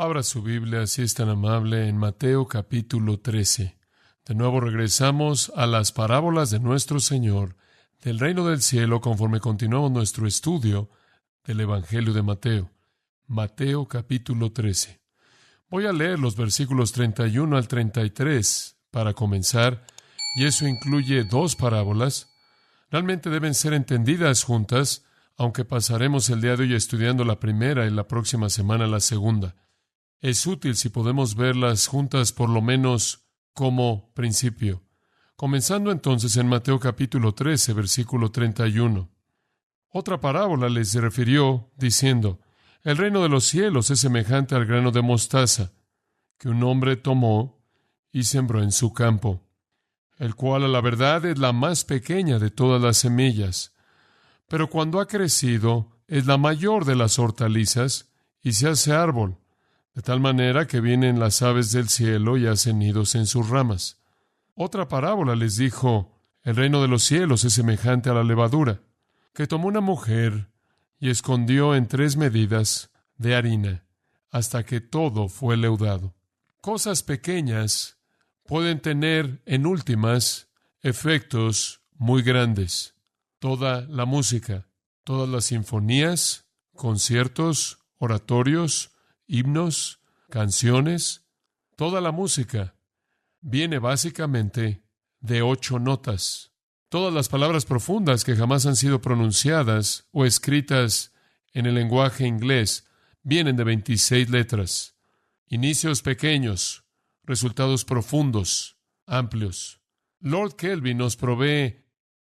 Abra su Biblia, si es tan amable, en Mateo capítulo 13. De nuevo regresamos a las parábolas de nuestro Señor del reino del cielo conforme continuamos nuestro estudio del Evangelio de Mateo. Mateo capítulo 13. Voy a leer los versículos 31 al 33 para comenzar, y eso incluye dos parábolas. Realmente deben ser entendidas juntas, aunque pasaremos el día de hoy estudiando la primera y la próxima semana la segunda. Es útil si podemos verlas juntas por lo menos como principio. Comenzando entonces en Mateo capítulo 13, versículo 31. Otra parábola les refirió diciendo: el reino de los cielos es semejante al grano de mostaza que un hombre tomó y sembró en su campo, el cual a la verdad es la más pequeña de todas las semillas, pero cuando ha crecido es la mayor de las hortalizas y se hace árbol, de tal manera que vienen las aves del cielo y hacen nidos en sus ramas. Otra parábola les dijo: el reino de los cielos es semejante a la levadura, que tomó una mujer y escondió en 3 medidas de harina, hasta que todo fue leudado. Cosas pequeñas pueden tener, en últimas, efectos muy grandes. Toda la música, todas las sinfonías, conciertos, oratorios, himnos, canciones, toda la música viene básicamente de 8 notas. Todas las palabras profundas que jamás han sido pronunciadas o escritas en el lenguaje inglés vienen de 26 letras. Inicios pequeños, resultados profundos, amplios. Lord Kelvin nos provee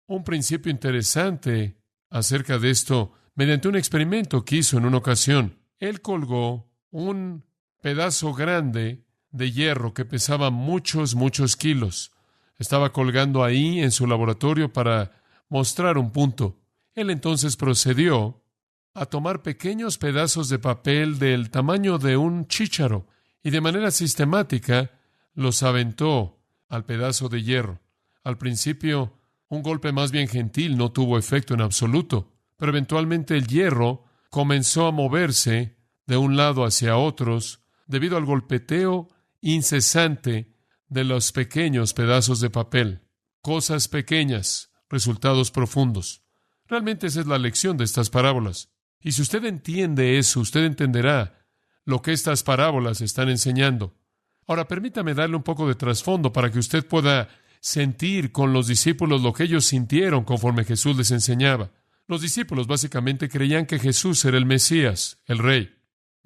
un principio interesante acerca de esto mediante un experimento que hizo en una ocasión. Él colgó un pedazo grande de hierro que pesaba muchos kilos. Estaba colgando ahí en su laboratorio para mostrar un punto. Él entonces procedió a tomar pequeños pedazos de papel del tamaño de un chícharo y de manera sistemática los aventó al pedazo de hierro. Al principio, un golpe más bien gentil no tuvo efecto en absoluto, pero eventualmente el hierro comenzó a moverse de un lado hacia otros debido al golpeteo incesante de los pequeños pedazos de papel. Cosas pequeñas, resultados profundos. Realmente esa es la lección de estas parábolas. Y si usted entiende eso, usted entenderá lo que estas parábolas están enseñando. Ahora, permítame darle un poco de trasfondo para que usted pueda sentir con los discípulos lo que ellos sintieron conforme Jesús les enseñaba. Los discípulos básicamente creían que Jesús era el Mesías, el Rey.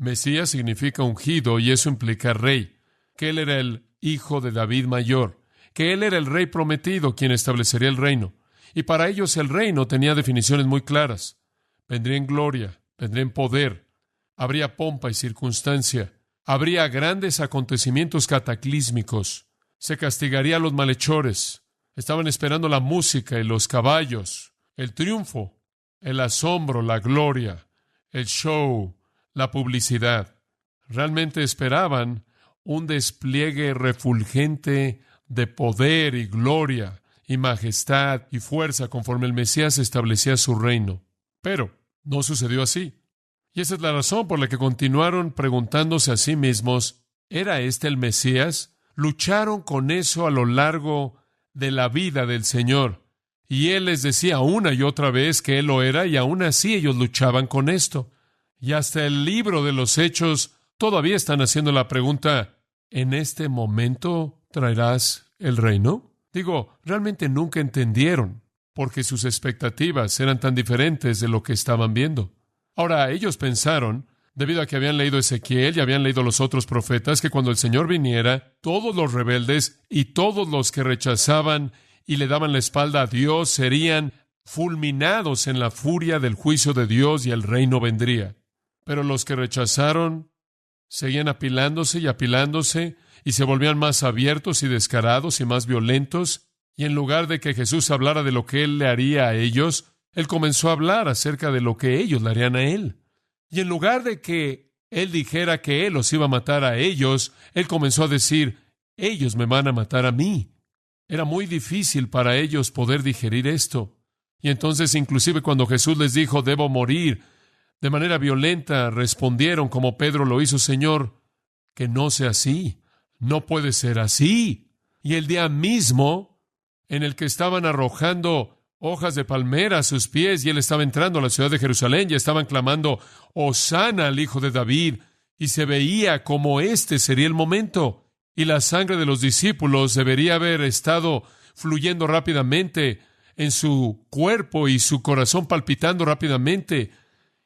Mesías significa ungido y eso implica rey, que Él era el hijo de David mayor, que Él era el Rey prometido quien establecería el reino. Y para ellos el reino tenía definiciones muy claras. Vendría en gloria, vendría en poder, habría pompa y circunstancia, habría grandes acontecimientos cataclísmicos, se castigaría a los malhechores, estaban esperando la música y los caballos, el triunfo, el asombro, la gloria, el show, la publicidad. Realmente esperaban un despliegue refulgente de poder y gloria y majestad y fuerza conforme el Mesías establecía su reino. Pero no sucedió así. Y esa es la razón por la que continuaron preguntándose a sí mismos: ¿era este el Mesías? Lucharon con eso a lo largo de la vida del Señor. Y Él les decía una y otra vez que Él lo era, y aún así ellos luchaban con esto. Y hasta el libro de los Hechos todavía están haciendo la pregunta: ¿en este momento traerás el reino? Realmente nunca entendieron, porque sus expectativas eran tan diferentes de lo que estaban viendo. Ahora, ellos pensaron, debido a que habían leído Ezequiel y habían leído los otros profetas, que cuando el Señor viniera, todos los rebeldes y todos los que rechazaban y le daban la espalda a Dios serían fulminados en la furia del juicio de Dios y el reino vendría. Pero los que rechazaron seguían apilándose y se volvían más abiertos y descarados y más violentos, y en lugar de que Jesús hablara de lo que Él le haría a ellos, Él comenzó a hablar acerca de lo que ellos le harían a Él. Y en lugar de que Él dijera que Él los iba a matar a ellos, Él comenzó a decir: ellos me van a matar a mí. Era muy difícil para ellos poder digerir esto. Y entonces, inclusive cuando Jesús les dijo: debo morir, de manera violenta respondieron, como Pedro lo hizo: Señor, que no sea así. No puede ser así. Y el día mismo en el que estaban arrojando hojas de palmera a sus pies y él estaba entrando a la ciudad de Jerusalén y estaban clamando, Hosana al Hijo de David, y se veía como este sería el momento. Y la sangre de los discípulos debería haber estado fluyendo rápidamente en su cuerpo y su corazón palpitando rápidamente,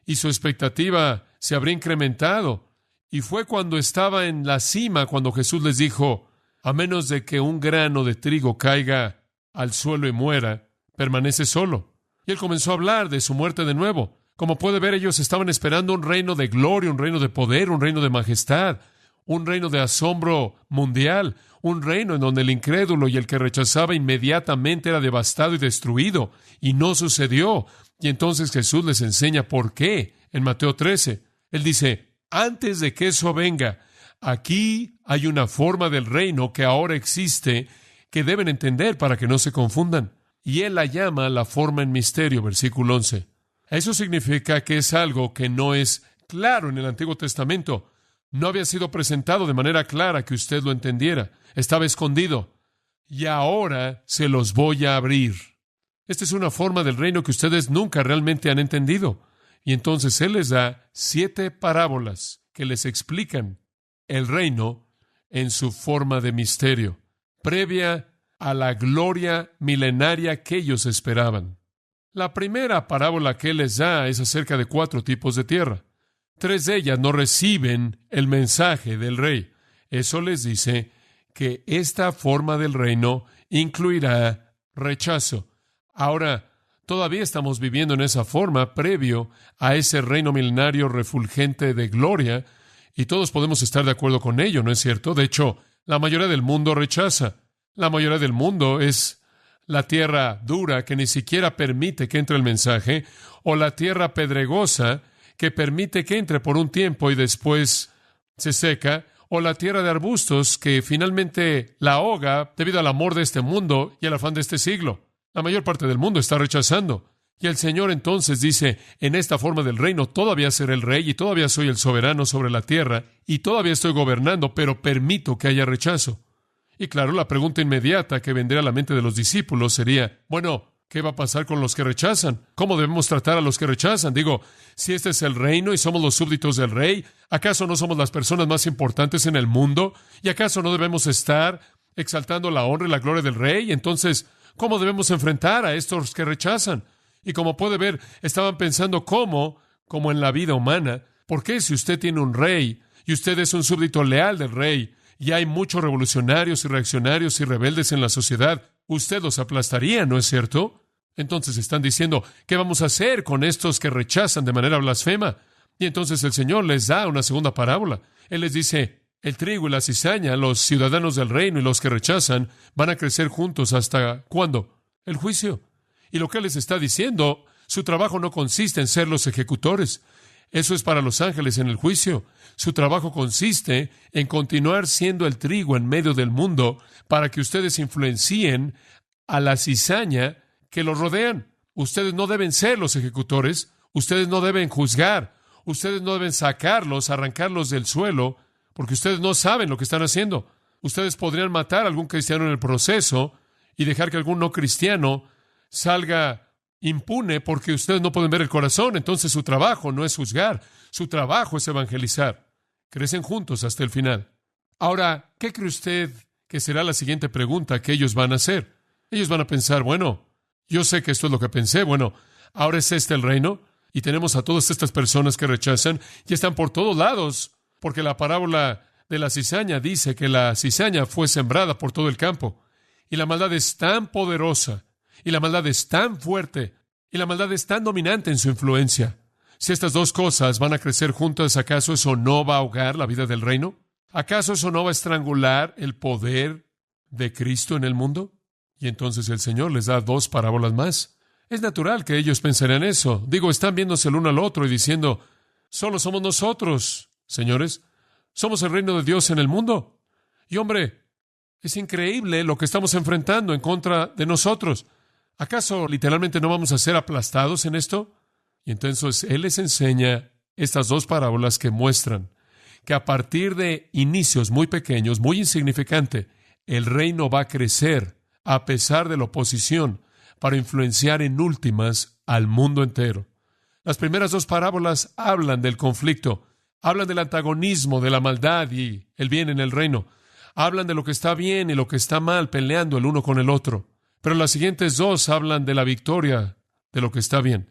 y su expectativa se habría incrementado. Y fue cuando estaba en la cima cuando Jesús les dijo, a menos de que un grano de trigo caiga al suelo y muera, permanece solo. Y él comenzó a hablar de su muerte de nuevo. Como puede ver, ellos estaban esperando un reino de gloria, un reino de poder, un reino de majestad, un reino de asombro mundial, un reino en donde el incrédulo y el que rechazaba inmediatamente era devastado y destruido. Y no sucedió. Y entonces Jesús les enseña por qué. En Mateo 13, él dice, antes de que eso venga, aquí hay una forma del reino que ahora existe que deben entender para que no se confundan. Y él la llama la forma en misterio, versículo 11. Eso significa que es algo que no es claro en el Antiguo Testamento. No había sido presentado de manera clara que usted lo entendiera. Estaba escondido. Y ahora se los voy a abrir. Esta es una forma del reino que ustedes nunca realmente han entendido. Y entonces él les da 7 parábolas que les explican el reino en su forma de misterio, previa a la gloria milenaria que ellos esperaban. La primera parábola que él les da es acerca de 4 tipos de tierra. 3 de ellas no reciben el mensaje del rey. Eso les dice que esta forma del reino incluirá rechazo. Ahora, todavía estamos viviendo en esa forma previo a ese reino milenario refulgente de gloria, y todos podemos estar de acuerdo con ello, ¿no es cierto? De hecho, la mayoría del mundo rechaza. La mayoría del mundo es la tierra dura que ni siquiera permite que entre el mensaje, o la tierra pedregosa que permite que entre por un tiempo y después se seca, o la tierra de arbustos que finalmente la ahoga debido al amor de este mundo y al afán de este siglo. La mayor parte del mundo está rechazando. Y el Señor entonces dice, en esta forma del reino todavía seré el rey y todavía soy el soberano sobre la tierra y todavía estoy gobernando, pero permito que haya rechazo. Y claro, la pregunta inmediata que vendría a la mente de los discípulos sería, bueno, ¿qué va a pasar con los que rechazan? ¿Cómo debemos tratar a los que rechazan? Digo, si este es el reino y somos los súbditos del rey, ¿acaso no somos las personas más importantes en el mundo? ¿Y acaso no debemos estar exaltando la honra y la gloria del rey? Entonces, ¿cómo debemos enfrentar a estos que rechazan? Y como puede ver, estaban pensando como en la vida humana, ¿por qué si usted tiene un rey y usted es un súbdito leal del rey y hay muchos revolucionarios y reaccionarios y rebeldes en la sociedad, usted los aplastaría, ¿no es cierto? Entonces están diciendo, ¿qué vamos a hacer con estos que rechazan de manera blasfema? Y entonces el Señor les da una segunda parábola. Él les dice, el trigo y la cizaña, los ciudadanos del reino y los que rechazan, van a crecer juntos ¿hasta cuándo? El juicio. Y lo que Él les está diciendo, su trabajo no consiste en ser los ejecutores. Eso es para los ángeles en el juicio. Su trabajo consiste en continuar siendo el trigo en medio del mundo para que ustedes influencien a la cizaña que los rodean. Ustedes no deben ser los ejecutores. Ustedes no deben juzgar. Ustedes no deben sacarlos, arrancarlos del suelo, porque ustedes no saben lo que están haciendo. Ustedes podrían matar a algún cristiano en el proceso y dejar que algún no cristiano salga impune porque ustedes no pueden ver el corazón. Entonces su trabajo no es juzgar, su trabajo es evangelizar. Crecen juntos hasta el final. Ahora, ¿qué cree usted que será la siguiente pregunta que ellos van a hacer? Ellos van a pensar, bueno, yo sé que esto es lo que pensé, bueno, ahora es este el reino y tenemos a todas estas personas que rechazan y están por todos lados, porque la parábola de la cizaña dice que la cizaña fue sembrada por todo el campo y la maldad es tan poderosa y la maldad es tan fuerte, y la maldad es tan dominante en su influencia. Si estas dos cosas van a crecer juntas, ¿acaso eso no va a ahogar la vida del reino? ¿Acaso eso no va a estrangular el poder de Cristo en el mundo? Y entonces el Señor les da 2 parábolas más. Es natural que ellos pensaran eso. Digo, están viéndose el uno al otro y diciendo, solo somos nosotros, señores. Somos el reino de Dios en el mundo. Y hombre, es increíble lo que estamos enfrentando en contra de nosotros. ¿Acaso literalmente no vamos a ser aplastados en esto? Y entonces Él les enseña estas 2 parábolas que muestran que a partir de inicios muy pequeños, muy insignificante, el reino va a crecer a pesar de la oposición para influenciar en últimas al mundo entero. Las primeras dos parábolas hablan del conflicto, hablan del antagonismo, de la maldad y el bien en el reino. Hablan de lo que está bien y lo que está mal, peleando el uno con el otro. Pero las siguientes dos hablan de la victoria, de lo que está bien.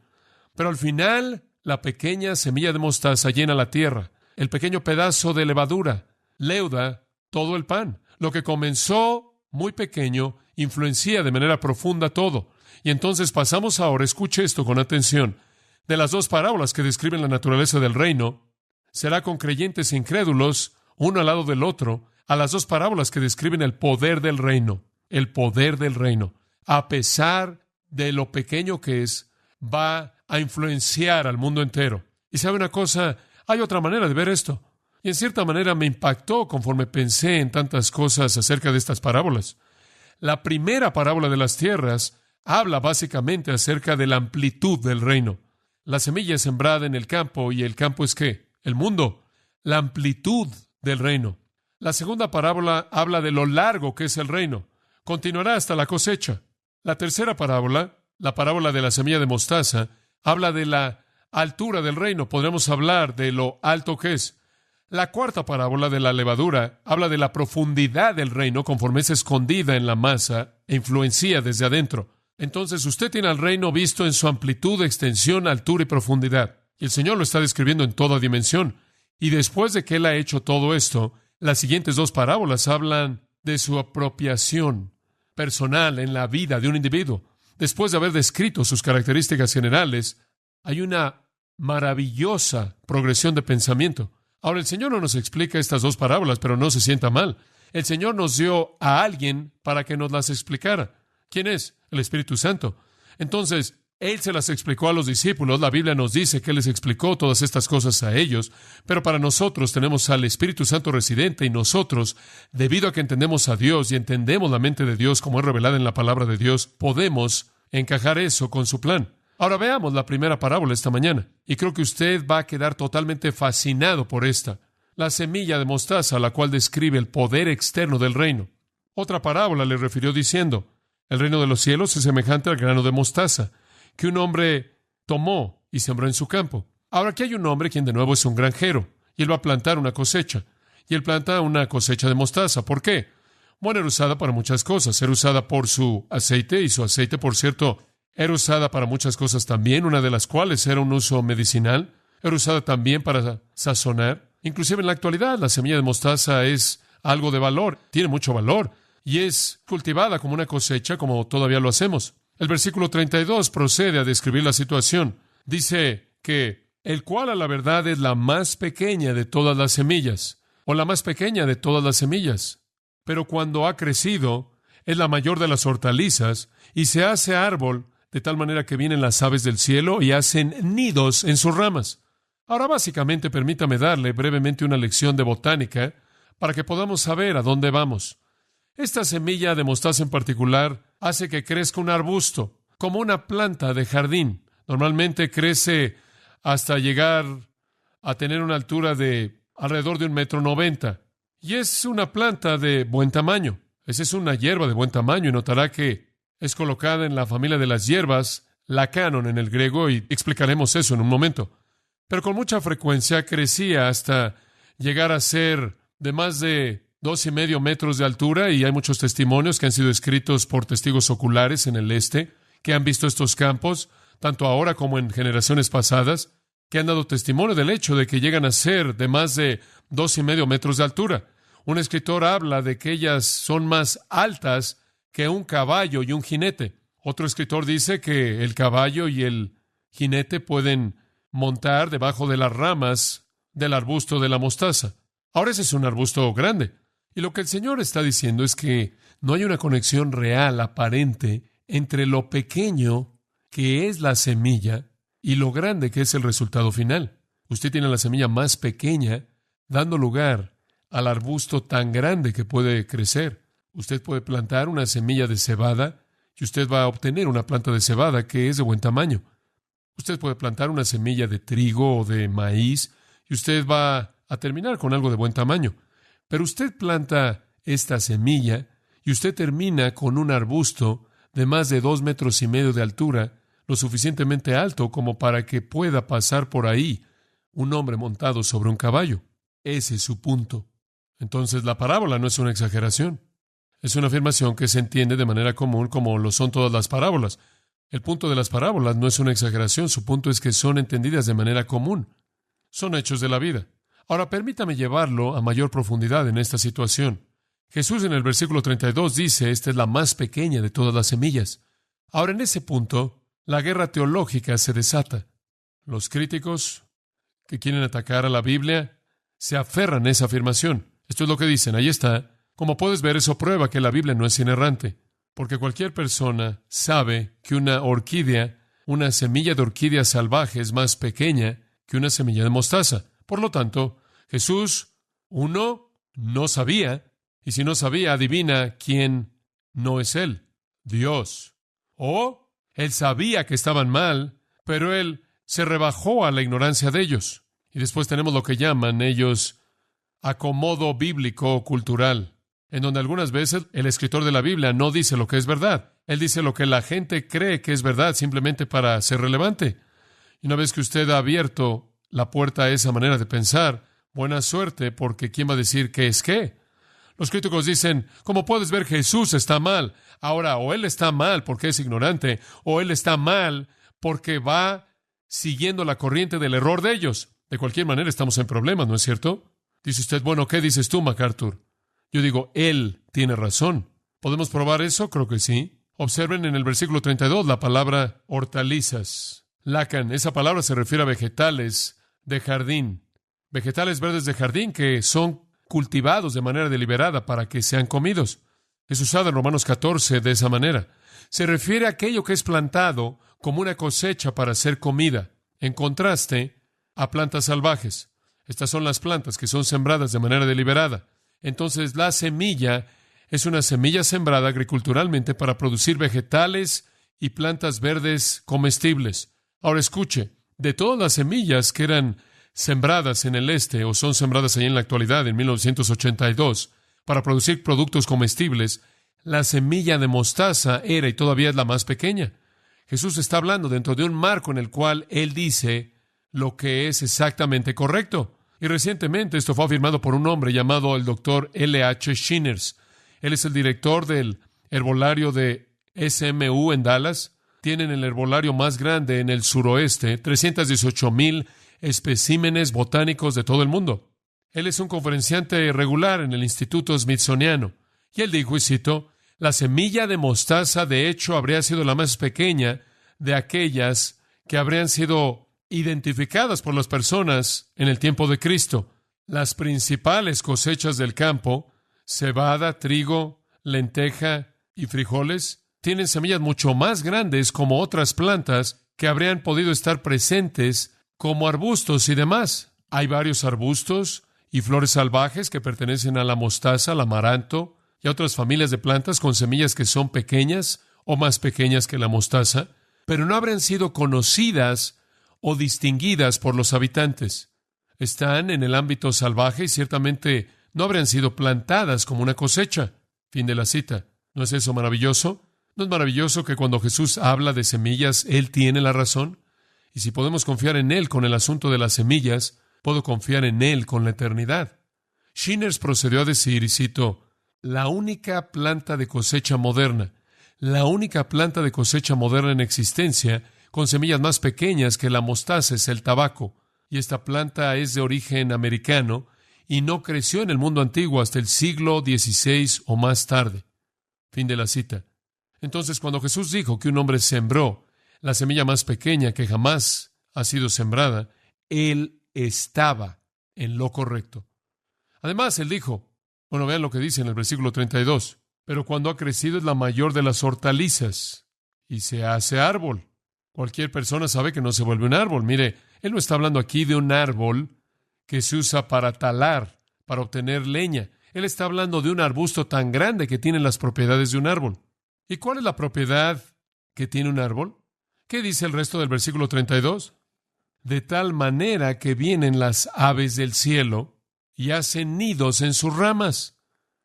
Pero al final, la pequeña semilla de mostaza llena la tierra. El pequeño pedazo de levadura leuda todo el pan. Lo que comenzó muy pequeño influencia de manera profunda todo. Y entonces pasamos ahora, escuche esto con atención, de las dos parábolas que describen la naturaleza del reino, será con creyentes e incrédulos, uno al lado del otro, a las dos parábolas que describen el poder del reino. El poder del reino, a pesar de lo pequeño que es, va a influenciar al mundo entero. Y sabe una cosa, hay otra manera de ver esto. Y en cierta manera me impactó conforme pensé en tantas cosas acerca de estas parábolas. La primera parábola de las tierras habla básicamente acerca de la amplitud del reino. La semilla es sembrada en el campo, ¿y el campo es qué? El mundo. La amplitud del reino. La segunda parábola habla de lo largo que es el reino. Continuará hasta la cosecha. La tercera parábola, la parábola de la semilla de mostaza, habla de la altura del reino. Podremos hablar de lo alto que es. La cuarta parábola de la levadura habla de la profundidad del reino conforme es escondida en la masa e influencia desde adentro. Entonces usted tiene al reino visto en su amplitud, extensión, altura y profundidad. Y el Señor lo está describiendo en toda dimensión. Y después de que Él ha hecho todo esto, las siguientes dos parábolas hablan de su apropiación personal en la vida de un individuo. Después de haber descrito sus características generales, hay una maravillosa progresión de pensamiento. Ahora, el Señor no nos explica estas dos parábolas, pero no se sienta mal. El Señor nos dio a alguien para que nos las explicara. ¿Quién es? El Espíritu Santo. Entonces, Él se las explicó a los discípulos. La Biblia nos dice que Él les explicó todas estas cosas a ellos, pero para nosotros tenemos al Espíritu Santo residente y nosotros, debido a que entendemos a Dios y entendemos la mente de Dios como es revelada en la palabra de Dios, podemos encajar eso con su plan. Ahora veamos la primera parábola esta mañana, y creo que usted va a quedar totalmente fascinado por esta. La semilla de mostaza, la cual describe el poder externo del reino. Otra parábola le refirió diciendo, el reino de los cielos es semejante al grano de mostaza, que un hombre tomó y sembró en su campo. Ahora aquí hay un hombre quien de nuevo es un granjero, y él va a plantar una cosecha, y él planta una cosecha de mostaza. ¿Por qué? Bueno, era usada para muchas cosas. Era usada por su aceite, y su aceite, por cierto, era usada para muchas cosas también, una de las cuales era un uso medicinal. Era usada también para sazonar. Inclusive en la actualidad, la semilla de mostaza es algo de valor, tiene mucho valor, y es cultivada como una cosecha, como todavía lo hacemos. El versículo 32 procede a describir la situación. Dice que el cual a la verdad es la más pequeña de todas las semillas, o la más pequeña de todas las semillas. Pero cuando ha crecido, es la mayor de las hortalizas, y se hace árbol, de tal manera que vienen las aves del cielo y hacen nidos en sus ramas. Ahora, básicamente, permítame darle brevemente una lección de botánica para que podamos saber a dónde vamos. Esta semilla de mostaza en particular hace que crezca un arbusto, como una planta de jardín. Normalmente crece hasta llegar a tener una altura de alrededor de 1,90 m. Y es una planta de buen tamaño. Esa es una hierba de buen tamaño y notará que es colocada en la familia de las hierbas, lacanon en el griego, y explicaremos eso en un momento. Pero con mucha frecuencia crecía hasta llegar a ser de más de 2,5 metros de altura, y hay muchos testimonios que han sido escritos por testigos oculares en el este, que han visto estos campos, tanto ahora como en generaciones pasadas, que han dado testimonio del hecho de que llegan a ser de más de 2,5 metros de altura. Un escritor habla de que ellas son más altas que un caballo y un jinete. Otro escritor dice que el caballo y el jinete pueden montar debajo de las ramas del arbusto de la mostaza. Ahora ese es un arbusto grande. Y lo que el Señor está diciendo es que no hay una conexión real, aparente, entre lo pequeño que es la semilla y lo grande que es el resultado final. Usted tiene la semilla más pequeña dando lugar al arbusto tan grande que puede crecer. Usted puede plantar una semilla de cebada y usted va a obtener una planta de cebada que es de buen tamaño. Usted puede plantar una semilla de trigo o de maíz y usted va a terminar con algo de buen tamaño. Pero usted planta esta semilla y usted termina con un arbusto de más de 2,5 metros de altura, lo suficientemente alto como para que pueda pasar por ahí un hombre montado sobre un caballo. Ese es su punto. Entonces, la parábola no es una exageración. Es una afirmación que se entiende de manera común como lo son todas las parábolas. El punto de las parábolas no es una exageración, su punto es que son entendidas de manera común. Son hechos de la vida. Ahora, permítame llevarlo a mayor profundidad en esta situación. Jesús en el versículo 32 dice, esta es la más pequeña de todas las semillas. Ahora, en ese punto, la guerra teológica se desata. Los críticos que quieren atacar a la Biblia se aferran a esa afirmación. Esto es lo que dicen, ahí está. Como puedes ver, eso prueba que la Biblia no es inerrante, porque cualquier persona sabe que una orquídea, una semilla de orquídea salvaje es más pequeña que una semilla de mostaza. Por lo tanto, Jesús, uno, no sabía, y si no sabía, adivina quién no es Él, Dios. O Él sabía que estaban mal, pero Él se rebajó a la ignorancia de ellos. Y después tenemos lo que llaman ellos acomodo bíblico o cultural, en donde algunas veces el escritor de la Biblia no dice lo que es verdad. Él dice lo que la gente cree que es verdad simplemente para ser relevante. Y una vez que usted ha abierto la puerta a esa manera de pensar, buena suerte, porque ¿quién va a decir qué es qué? Los críticos dicen, como puedes ver, Jesús está mal. Ahora, o Él está mal porque es ignorante, o Él está mal porque va siguiendo la corriente del error de ellos. De cualquier manera, estamos en problemas, ¿no es cierto? Dice usted, bueno, ¿qué dices tú, MacArthur? Yo digo, Él tiene razón. ¿Podemos probar eso? Creo que sí. Observen en el versículo 32 la palabra hortalizas. Lacan, esa palabra se refiere a vegetales de jardín. Vegetales verdes de jardín que son cultivados de manera deliberada para que sean comidos. Es usado en Romanos 14 de esa manera. Se refiere a aquello que es plantado como una cosecha para ser comida, en contraste a plantas salvajes. Estas son las plantas que son sembradas de manera deliberada. Entonces, la semilla es una semilla sembrada agriculturalmente para producir vegetales y plantas verdes comestibles. Ahora escuche, de todas las semillas que eran sembradas en el este o son sembradas ahí en la actualidad, en 1982, para producir productos comestibles, la semilla de mostaza era y todavía es la más pequeña. Jesús está hablando dentro de un marco en el cual Él dice lo que es exactamente correcto. Y recientemente esto fue afirmado por un hombre llamado el Dr. L.H. Shinners. Él es el director del herbolario de SMU en Dallas. Tienen el herbolario más grande en el suroeste, 318,000 especímenes botánicos de todo el mundo. Él es un conferenciante regular en el Instituto Smithsoniano. Y él dijo, y cito, la semilla de mostaza de hecho habría sido la más pequeña de aquellas que habrían sido identificadas por las personas en el tiempo de Cristo. Las principales cosechas del campo, cebada, trigo, lenteja y frijoles, tienen semillas mucho más grandes como otras plantas que habrían podido estar presentes como arbustos y demás. Hay varios arbustos y flores salvajes que pertenecen a la mostaza, al amaranto y a otras familias de plantas con semillas que son pequeñas o más pequeñas que la mostaza, pero no habrían sido conocidas o distinguidas por los habitantes. Están en el ámbito salvaje y ciertamente no habrían sido plantadas como una cosecha. Fin de la cita. ¿No es eso maravilloso? ¿No es maravilloso que cuando Jesús habla de semillas, Él tiene la razón? Y si podemos confiar en Él con el asunto de las semillas, puedo confiar en Él con la eternidad. Shinners procedió a decir, y cito, la única planta de cosecha moderna en existencia con semillas más pequeñas que la mostaza es el tabaco, y esta planta es de origen americano y no creció en el mundo antiguo hasta el siglo XVI o más tarde. Fin de la cita. Entonces, cuando Jesús dijo que un hombre sembró la semilla más pequeña que jamás ha sido sembrada, Él estaba en lo correcto. Además, Él dijo, bueno, vean lo que dice en el versículo 32, pero cuando ha crecido es la mayor de las hortalizas y se hace árbol. Cualquier persona sabe que no se vuelve un árbol. Mire, Él no está hablando aquí de un árbol que se usa para talar, para obtener leña. Él está hablando de un arbusto tan grande que tiene las propiedades de un árbol. ¿Y cuál es la propiedad que tiene un árbol? ¿Qué dice el resto del versículo 32? De tal manera que vienen las aves del cielo y hacen nidos en sus ramas.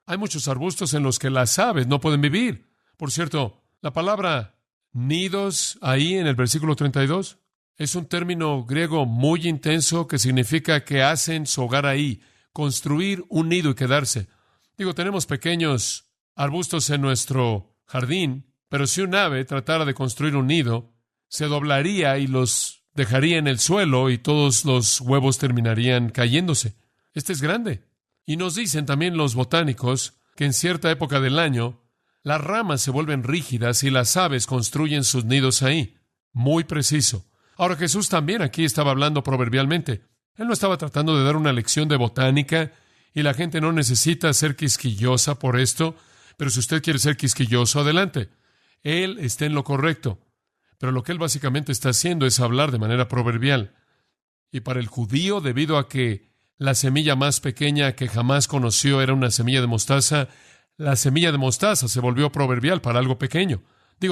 Hay muchos arbustos en los que las aves no pueden vivir. Por cierto, la palabra nidos ahí en el versículo 32 es un término griego muy intenso que significa que hacen su hogar ahí, construir un nido y quedarse. Tenemos pequeños arbustos en nuestro jardín, pero si un ave tratara de construir un nido, se doblaría y los dejaría en el suelo y todos los huevos terminarían cayéndose. Este es grande. Y nos dicen también los botánicos que en cierta época del año las ramas se vuelven rígidas y las aves construyen sus nidos ahí. Muy preciso. Ahora, Jesús también aquí estaba hablando proverbialmente. Él no estaba tratando de dar una lección de botánica y la gente no necesita ser quisquillosa por esto, pero si usted quiere ser quisquilloso, adelante. Él está en lo correcto. Pero lo que él básicamente está haciendo es hablar de manera proverbial. Y para el judío, debido a que la semilla más pequeña que jamás conoció era una semilla de mostaza, la semilla de mostaza se volvió proverbial para algo pequeño.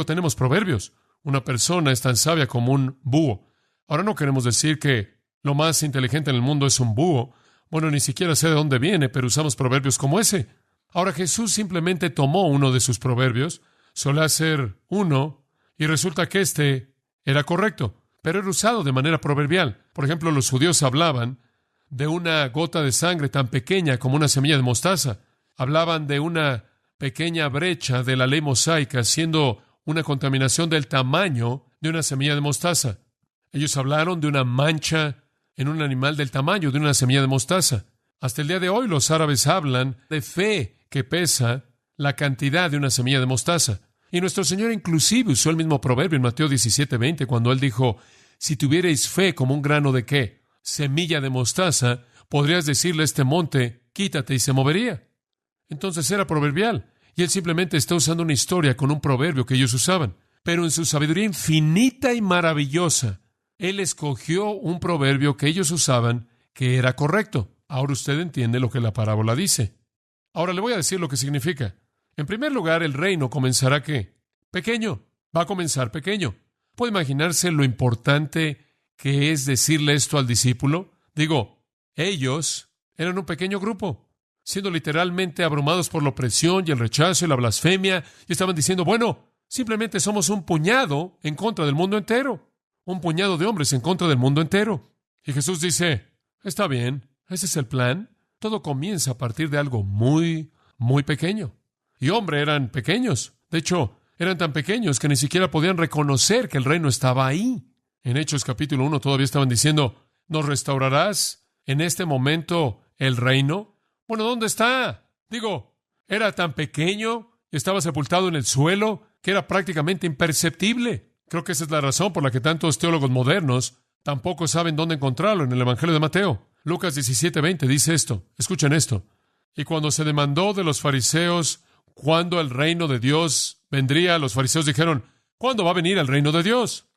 Tenemos proverbios. Una persona es tan sabia como un búho. Ahora no queremos decir que lo más inteligente en el mundo es un búho. Bueno, ni siquiera sé de dónde viene, pero usamos proverbios como ese. Ahora Jesús simplemente tomó uno de sus proverbios, solía ser uno, y resulta que este era correcto, pero era usado de manera proverbial. Por ejemplo, los judíos hablaban de una gota de sangre tan pequeña como una semilla de mostaza. Hablaban de una pequeña brecha de la ley mosaica, siendo una contaminación del tamaño de una semilla de mostaza. Ellos hablaron de una mancha en un animal del tamaño de una semilla de mostaza. Hasta el día de hoy los árabes hablan de fe que pesa la cantidad de una semilla de mostaza. Y nuestro Señor inclusive usó el mismo proverbio en Mateo 17:20, cuando Él dijo, si tuvierais fe como un grano de ¿qué? Semilla de mostaza, podrías decirle a este monte, quítate y se movería. Entonces era proverbial. Y Él simplemente está usando una historia con un proverbio que ellos usaban. Pero en su sabiduría infinita y maravillosa, Él escogió un proverbio que ellos usaban que era correcto. Ahora usted entiende lo que la parábola dice. Ahora le voy a decir lo que significa. En primer lugar, el reino comenzará ¿qué? Pequeño. Va a comenzar pequeño. ¿Puede imaginarse lo importante que es decirle esto al discípulo? Ellos eran un pequeño grupo, siendo literalmente abrumados por la opresión y el rechazo y la blasfemia, y estaban diciendo, simplemente somos un puñado en contra del mundo entero, un puñado de hombres en contra del mundo entero. Y Jesús dice, está bien, ese es el plan. Todo comienza a partir de algo muy, muy pequeño. Y eran pequeños. De hecho, eran tan pequeños que ni siquiera podían reconocer que el reino estaba ahí. En Hechos capítulo 1 todavía estaban diciendo, ¿nos restaurarás en este momento el reino? ¿Dónde está? Era tan pequeño, estaba sepultado en el suelo, que era prácticamente imperceptible. Creo que esa es la razón por la que tantos teólogos modernos tampoco saben dónde encontrarlo en el Evangelio de Mateo. Lucas 17:20 dice esto. Escuchen esto. Y cuando se demandó de los fariseos cuándo el reino de Dios vendría, los fariseos dijeron, ¿cuándo va a venir el reino de Dios?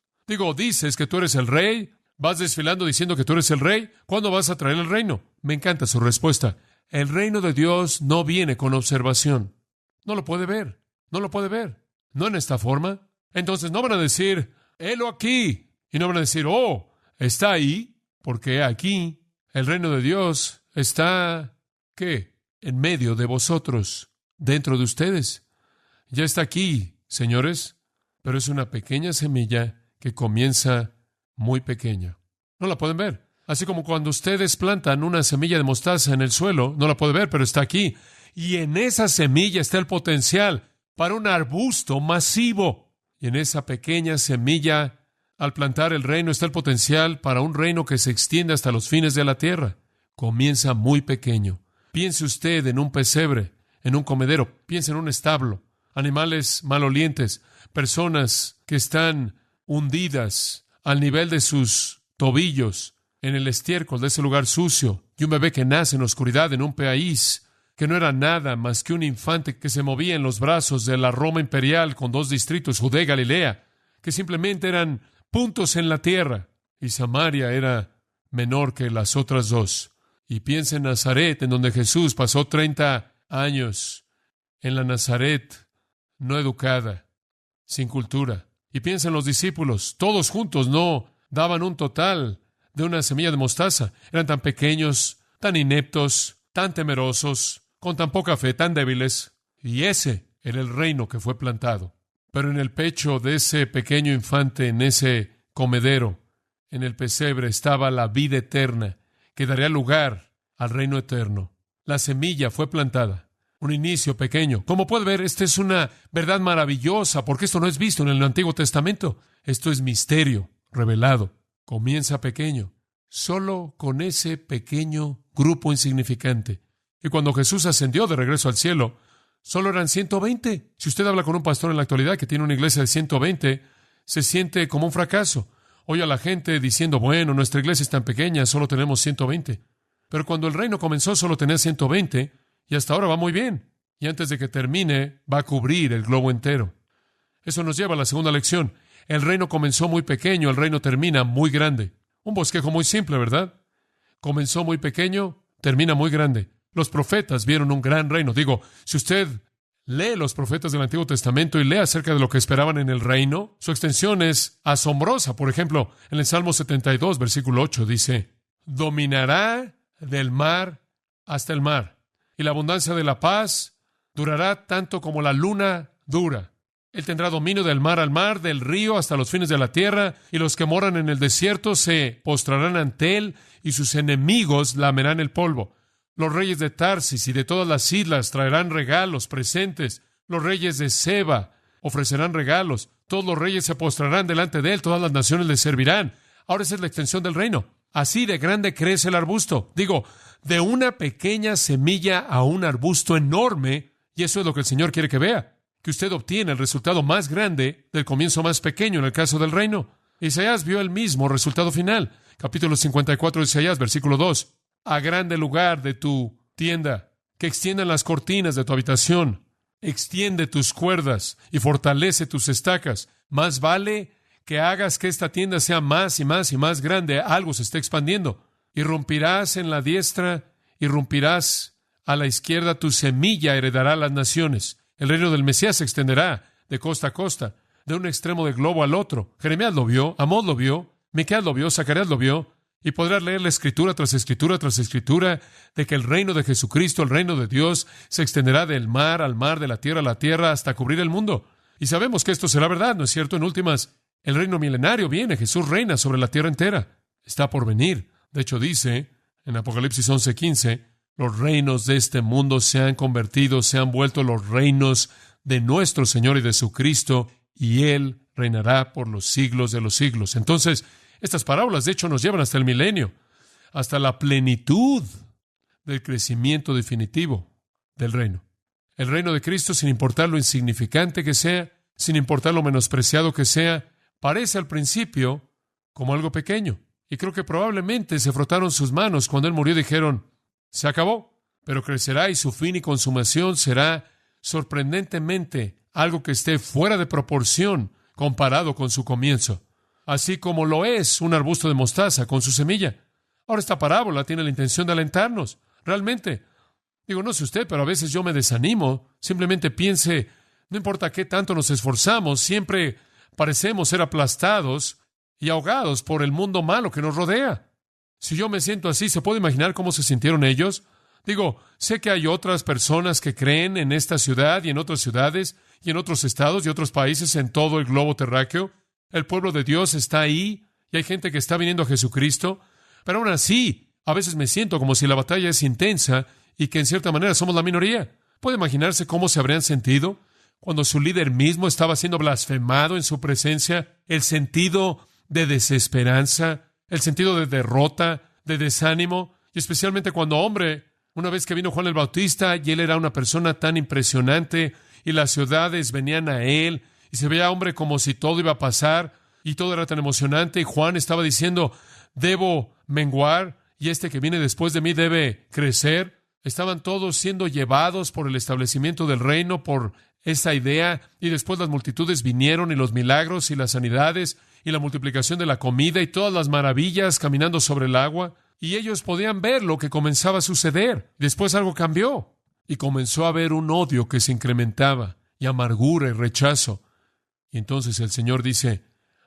Dices que tú eres el rey, vas desfilando diciendo que tú eres el rey, ¿cuándo vas a traer el reino? Me encanta su respuesta. El reino de Dios no viene con observación. No lo puede ver, no lo puede ver. No en esta forma. Entonces no van a decir, helo aquí. Y no van a decir, está ahí, porque aquí el reino de Dios está, ¿qué? En medio de vosotros, dentro de ustedes. Ya está aquí, señores, pero es una pequeña semilla que comienza muy pequeña. No la pueden ver. Así como cuando ustedes plantan una semilla de mostaza en el suelo, no la puede ver, pero está aquí. Y en esa semilla está el potencial para un arbusto masivo. Y en esa pequeña semilla, al plantar el reino, está el potencial para un reino que se extiende hasta los fines de la tierra. Comienza muy pequeño. Piense usted en un pesebre, en un comedero. Piense en un establo. Animales malolientes, personas que están hundidas al nivel de sus tobillos en el estiércol de ese lugar sucio, y un bebé que nace en oscuridad en un país que no era nada más que un infante que se movía en los brazos de la Roma imperial con 2 distritos, Judea y Galilea, que simplemente eran puntos en la tierra, y Samaria era menor que las otras 2. Y piensa en Nazaret, en donde Jesús pasó 30 años, en la Nazaret no educada, sin cultura. Y piensa en los discípulos, todos juntos no daban un total de una semilla de mostaza. Eran tan pequeños, tan ineptos, tan temerosos, con tan poca fe, tan débiles. Y ese era el reino que fue plantado. Pero en el pecho de ese pequeño infante, en ese comedero, en el pesebre, estaba la vida eterna, que daría lugar al reino eterno. La semilla fue plantada, un inicio pequeño. Como puede ver, esta es una verdad maravillosa, porque esto no es visto en el Antiguo Testamento. Esto es misterio revelado. Comienza pequeño, solo con ese pequeño grupo insignificante. Y cuando Jesús ascendió de regreso al cielo, solo eran 120. Si usted habla con un pastor en la actualidad que tiene una iglesia de 120, se siente como un fracaso. Oye a la gente diciendo, bueno, nuestra iglesia es tan pequeña, solo tenemos 120. Pero cuando el reino comenzó, solo tenía 120, y hasta ahora va muy bien. Y antes de que termine, va a cubrir el globo entero. Eso nos lleva a la segunda lección. El reino comenzó muy pequeño, el reino termina muy grande. Un bosquejo muy simple, ¿verdad? Comenzó muy pequeño, termina muy grande. Los profetas vieron un gran reino. Digo, si usted lee los profetas del Antiguo Testamento y lee acerca de lo que esperaban en el reino, su extensión es asombrosa. Por ejemplo, en el Salmo 72, versículo 8, dice, dominará del mar hasta el mar, y la abundancia de la paz durará tanto como la luna dura. Él tendrá dominio del mar al mar, del río hasta los fines de la tierra, y los que moran en el desierto se postrarán ante él, y sus enemigos lamerán el polvo. Los reyes de Tarsis y de todas las islas traerán regalos, presentes. Los reyes de Seba ofrecerán regalos. Todos los reyes se postrarán delante de él, todas las naciones le servirán. Ahora esa es la extensión del reino. Así de grande crece el arbusto. Digo, de una pequeña semilla a un arbusto enorme, y eso es lo que el Señor quiere que vea, que usted obtiene el resultado más grande del comienzo más pequeño en el caso del reino. Isaías vio el mismo resultado final. Capítulo 54 de Isaías, versículo 2. Agrande el lugar de tu tienda, que extiendan las cortinas de tu habitación. Extiende tus cuerdas y fortalece tus estacas. Más vale que hagas que esta tienda sea más y más y más grande. Algo se está expandiendo. Irrumpirás en la diestra, irrumpirás a la izquierda. Tu semilla heredará las naciones. El reino del Mesías se extenderá de costa a costa, de un extremo del globo al otro. Jeremías lo vio, Amós lo vio, Miqueas lo vio, Zacarías lo vio. Y podrás leer la escritura tras escritura tras escritura de que el reino de Jesucristo, el reino de Dios, se extenderá del mar al mar, de la tierra a la tierra, hasta cubrir el mundo. Y sabemos que esto será verdad, ¿no es cierto? En últimas, el reino milenario viene, Jesús reina sobre la tierra entera. Está por venir. De hecho, dice en Apocalipsis 11:15, los reinos de este mundo se han convertido, se han vuelto los reinos de nuestro Señor y de su Cristo, y Él reinará por los siglos de los siglos. Entonces, estas parábolas, de hecho, nos llevan hasta el milenio, hasta la plenitud del crecimiento definitivo del reino. El reino de Cristo, sin importar lo insignificante que sea, sin importar lo menospreciado que sea, parece al principio como algo pequeño. Y creo que probablemente se frotaron sus manos cuando Él murió y dijeron, se acabó, pero crecerá y su fin y consumación será sorprendentemente algo que esté fuera de proporción comparado con su comienzo. Así como lo es un arbusto de mostaza con su semilla. Ahora esta parábola tiene la intención de alentarnos. Realmente, digo, no sé usted, pero a veces yo me desanimo. Simplemente piense, no importa qué tanto nos esforzamos, siempre parecemos ser aplastados y ahogados por el mundo malo que nos rodea. Si yo me siento así, ¿se puede imaginar cómo se sintieron ellos? Digo, sé que hay otras personas que creen en esta ciudad y en otras ciudades y en otros estados y otros países en todo el globo terráqueo. El pueblo de Dios está ahí y hay gente que está viniendo a Jesucristo, pero aún así, a veces me siento como si la batalla es intensa y que en cierta manera somos la minoría. ¿Puede imaginarse cómo se habrían sentido cuando su líder mismo estaba siendo blasfemado en su presencia? El sentido de desesperanza, el sentido de derrota, de desánimo, y especialmente cuando, hombre, una vez que vino Juan el Bautista y él era una persona tan impresionante y las ciudades venían a él, y se veía, hombre, como si todo iba a pasar, y todo era tan emocionante, y Juan estaba diciendo, debo menguar, y este que viene después de mí debe crecer. Estaban todos siendo llevados por el establecimiento del reino, por esa idea, y después las multitudes vinieron, y los milagros, y las sanidades, y la multiplicación de la comida, y todas las maravillas caminando sobre el agua, y ellos podían ver lo que comenzaba a suceder. Después algo cambió, y comenzó a haber un odio que se incrementaba, y amargura y rechazo. Y entonces el Señor dice,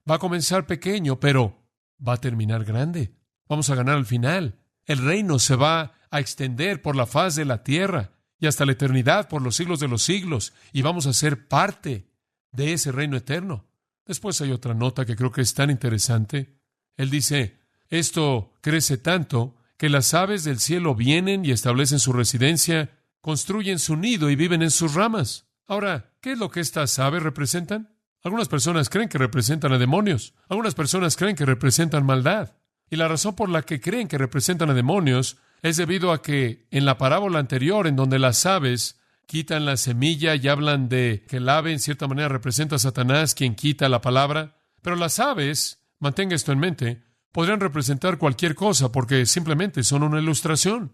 va a comenzar pequeño, pero va a terminar grande. Vamos a ganar al final. El reino se va a extender por la faz de la tierra y hasta la eternidad, por los siglos de los siglos, y vamos a ser parte de ese reino eterno. Después hay otra nota que creo que es tan interesante. Él dice, esto crece tanto que las aves del cielo vienen y establecen su residencia, construyen su nido y viven en sus ramas. Ahora, ¿qué es lo que estas aves representan? Algunas personas creen que representan a demonios. Algunas personas creen que representan maldad. Y la razón por la que creen que representan a demonios es debido a que en la parábola anterior, en donde las aves quitan la semilla y hablan de que el ave en cierta manera representa a Satanás, quien quita la palabra, pero las aves, mantenga esto en mente, podrían representar cualquier cosa porque simplemente son una ilustración.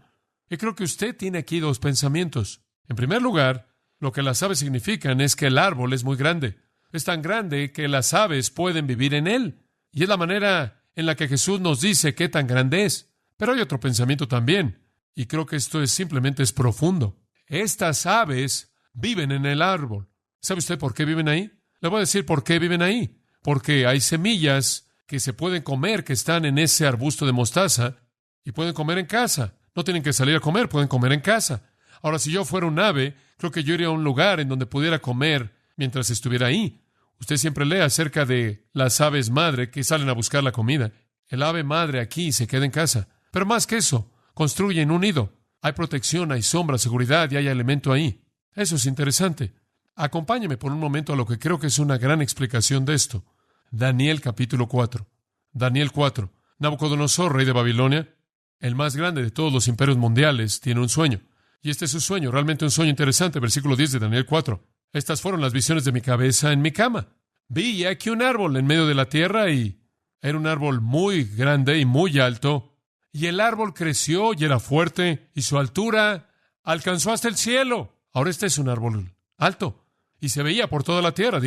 Y creo que usted tiene aquí dos pensamientos. En primer lugar, lo que las aves significan es que el árbol es muy grande. Es tan grande que las aves pueden vivir en él. Y es la manera en la que Jesús nos dice qué tan grande es. Pero hay otro pensamiento también, y creo que esto simplemente es profundo. Estas aves viven en el árbol. ¿Sabe usted por qué viven ahí? Le voy a decir por qué viven ahí. Porque hay semillas que se pueden comer, que están en ese arbusto de mostaza, y pueden comer en casa. No tienen que salir a comer, pueden comer en casa. Ahora, si yo fuera un ave, creo que yo iría a un lugar en donde pudiera comer mientras estuviera ahí. Usted siempre lee acerca de las aves madre que salen a buscar la comida. El ave madre aquí se queda en casa. Pero más que eso, construyen un nido. Hay protección, hay sombra, seguridad y hay alimento ahí. Eso es interesante. Acompáñeme por un momento a lo que creo que es una gran explicación de esto. Daniel capítulo 4. Daniel 4. Nabucodonosor, rey de Babilonia, el más grande de todos los imperios mundiales, tiene un sueño. Y este es su sueño, realmente un sueño interesante. Versículo 10 de Daniel 4. Estas fueron las visiones de mi cabeza en mi cama. Vi aquí un árbol en medio de la tierra y era un árbol muy grande y muy alto. Y el árbol creció y era fuerte y su altura alcanzó hasta el cielo. Ahora este es un árbol alto y se veía por toda la tierra.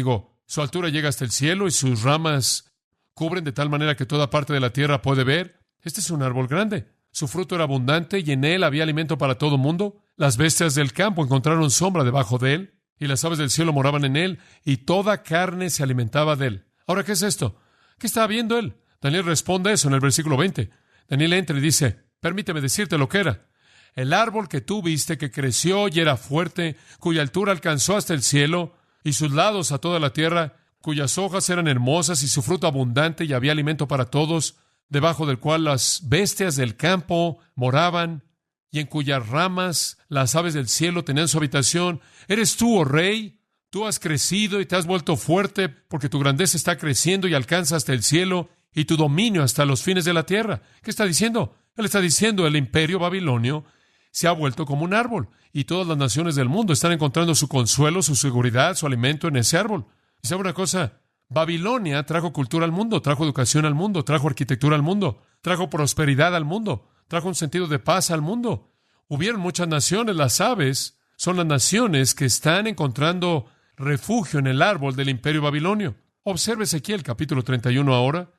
Su altura llega hasta el cielo y sus ramas cubren de tal manera que toda parte de la tierra puede ver. Este es un árbol grande. Su fruto era abundante y en él había alimento para todo mundo. Las bestias del campo encontraron sombra debajo de él y las aves del cielo moraban en él y toda carne se alimentaba de él. Ahora, ¿qué es esto? ¿Qué estaba viendo él? Daniel responde eso en el versículo 20. Daniel entra y dice, permíteme decirte lo que era. El árbol que tú viste que creció y era fuerte, cuya altura alcanzó hasta el cielo, y sus lados a toda la tierra, cuyas hojas eran hermosas y su fruto abundante y había alimento para todos, debajo del cual las bestias del campo moraban, y en cuyas ramas las aves del cielo tenían su habitación. ¿Eres tú, oh rey? Tú has crecido y te has vuelto fuerte, porque tu grandeza está creciendo y alcanza hasta el cielo, y tu dominio hasta los fines de la tierra. ¿Qué está diciendo? Él está diciendo, el imperio babilonio se ha vuelto como un árbol, y todas las naciones del mundo están encontrando su consuelo, su seguridad, su alimento en ese árbol. ¿Y sabe una cosa? Babilonia trajo cultura al mundo, trajo educación al mundo, trajo arquitectura al mundo, trajo prosperidad al mundo, trajo un sentido de paz al mundo. Hubieron muchas naciones, las aves son las naciones que están encontrando refugio en el árbol del imperio babilonio. Observe Ezequiel capítulo 31 ahora.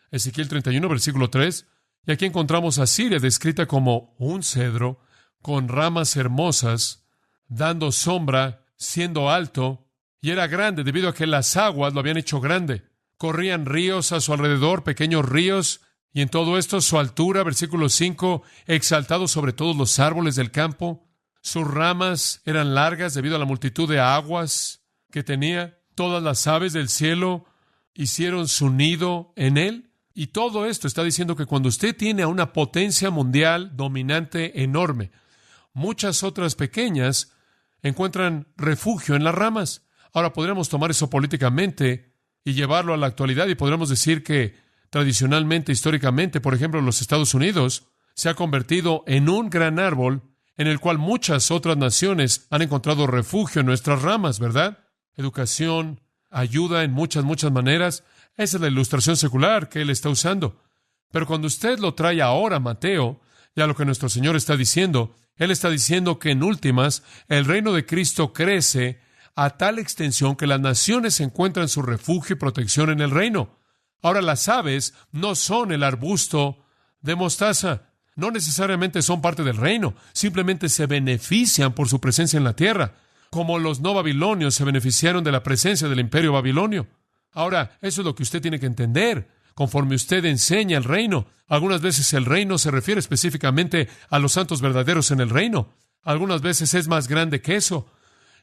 Ezequiel 31, versículo 3, y aquí encontramos a Siria descrita como un cedro con ramas hermosas, dando sombra, siendo alto, y era grande debido a que las aguas lo habían hecho grande. Corrían ríos a su alrededor, pequeños ríos, y en todo esto su altura, versículo 5, exaltado sobre todos los árboles del campo. Sus ramas eran largas debido a la multitud de aguas que tenía. Todas las aves del cielo hicieron su nido en él. Y todo esto está diciendo que cuando usted tiene a una potencia mundial dominante enorme, muchas otras pequeñas encuentran refugio en las ramas. Ahora podríamos tomar eso políticamente y llevarlo a la actualidad y podríamos decir que tradicionalmente, históricamente, por ejemplo, los Estados Unidos se ha convertido en un gran árbol en el cual muchas otras naciones han encontrado refugio en nuestras ramas, ¿verdad? Educación, ayuda en muchas maneras. Esa es la ilustración secular que él está usando. Pero cuando usted lo trae ahora, Mateo, ya lo que nuestro Señor está diciendo, él está diciendo que en últimas el reino de Cristo crece a tal extensión que las naciones encuentran su refugio y protección en el reino. Ahora, las aves no son el arbusto de mostaza. No necesariamente son parte del reino. Simplemente se benefician por su presencia en la tierra, como los no babilonios se beneficiaron de la presencia del imperio babilonio. Ahora, eso es lo que usted tiene que entender. conforme usted enseña el reino. Algunas veces el reino se refiere específicamente a los santos verdaderos en el reino. Algunas veces es más grande que eso.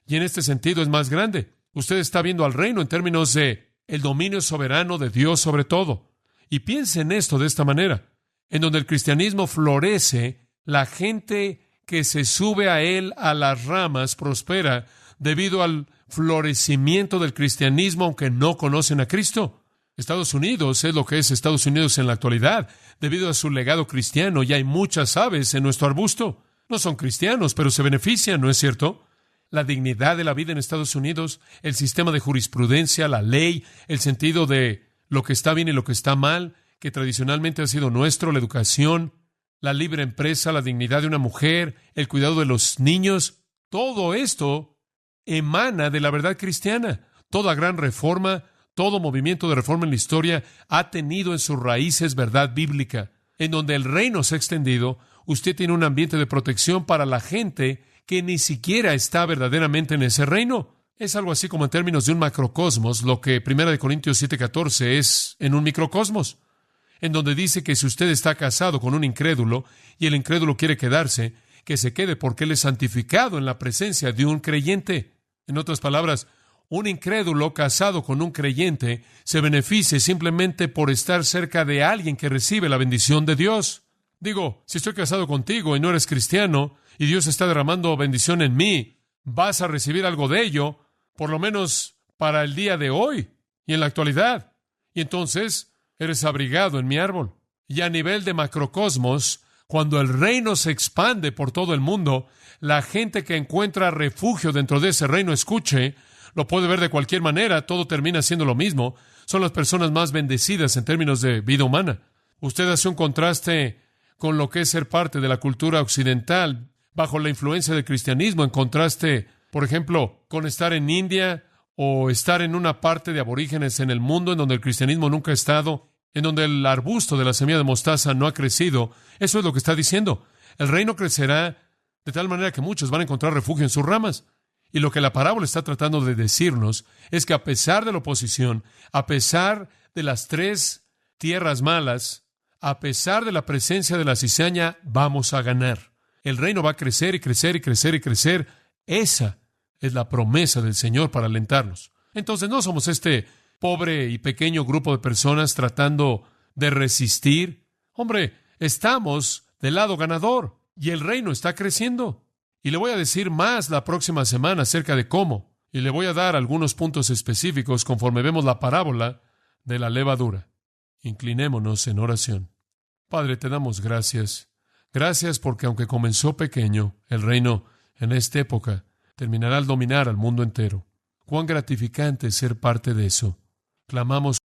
Y en este sentido es más grande. Usted está viendo al reino en términos de el dominio soberano de Dios sobre todo. Y piense en esto de esta manera. En donde el cristianismo florece, la gente que se sube a él a las ramas prospera debido al florecimiento del cristianismo, aunque no conocen a Cristo. Estados Unidos es lo que es Estados Unidos en la actualidad, debido a su legado cristiano, y hay muchas aves en nuestro arbusto. No son cristianos, pero se benefician, ¿no es cierto? La dignidad de la vida en Estados Unidos, el sistema de jurisprudencia, la ley, el sentido de lo que está bien y lo que está mal, que tradicionalmente ha sido nuestro, la educación, la libre empresa, la dignidad de una mujer, el cuidado de los niños, todo esto emana de la verdad cristiana. Toda gran reforma, todo movimiento de reforma en la historia ha tenido en sus raíces verdad bíblica. En donde el reino se ha extendido, usted tiene un ambiente de protección para la gente que ni siquiera está verdaderamente en ese reino. Es algo así como en términos de un macrocosmos, lo que 1 Corintios 7:14 es en un microcosmos, en donde dice que si usted está casado con un incrédulo y el incrédulo quiere quedarse, que se quede porque él es santificado en la presencia de un creyente. En otras palabras, un incrédulo casado con un creyente se beneficia simplemente por estar cerca de alguien que recibe la bendición de Dios. Digo, si estoy casado contigo y no eres cristiano y Dios está derramando bendición en mí, vas a recibir algo de ello, por lo menos para el día de hoy y en la actualidad. Y entonces eres abrigado en mi árbol. Y a nivel de macrocosmos, cuando el reino se expande por todo el mundo, la gente que encuentra refugio dentro de ese reino, escuche, lo puede ver de cualquier manera, todo termina siendo lo mismo. Son las personas más bendecidas en términos de vida humana. Usted hace un contraste con lo que es ser parte de la cultura occidental bajo la influencia del cristianismo, en contraste, por ejemplo, con estar en India o estar en una parte de aborígenes en el mundo en donde el cristianismo nunca ha estado, en donde el arbusto de la semilla de mostaza no ha crecido. Eso es lo que está diciendo. El reino crecerá de tal manera que muchos van a encontrar refugio en sus ramas. Y lo que la parábola está tratando de decirnos es que a pesar de la oposición, a pesar de las 3 tierras malas, a pesar de la presencia de la cizaña, vamos a ganar. El reino va a crecer y crecer y crecer y crecer. Esa es la promesa del Señor para alentarnos. Entonces no somos este pobre y pequeño grupo de personas tratando de resistir. Hombre, estamos del lado ganador y el reino está creciendo. Y le voy a decir más la próxima semana acerca de cómo. Y le voy a dar algunos puntos específicos conforme vemos la parábola de la levadura. Inclinémonos en oración. Padre, te damos gracias. Gracias porque aunque comenzó pequeño, el reino en esta época terminará al dominar al mundo entero. Cuán gratificante es ser parte de eso. Clamamos.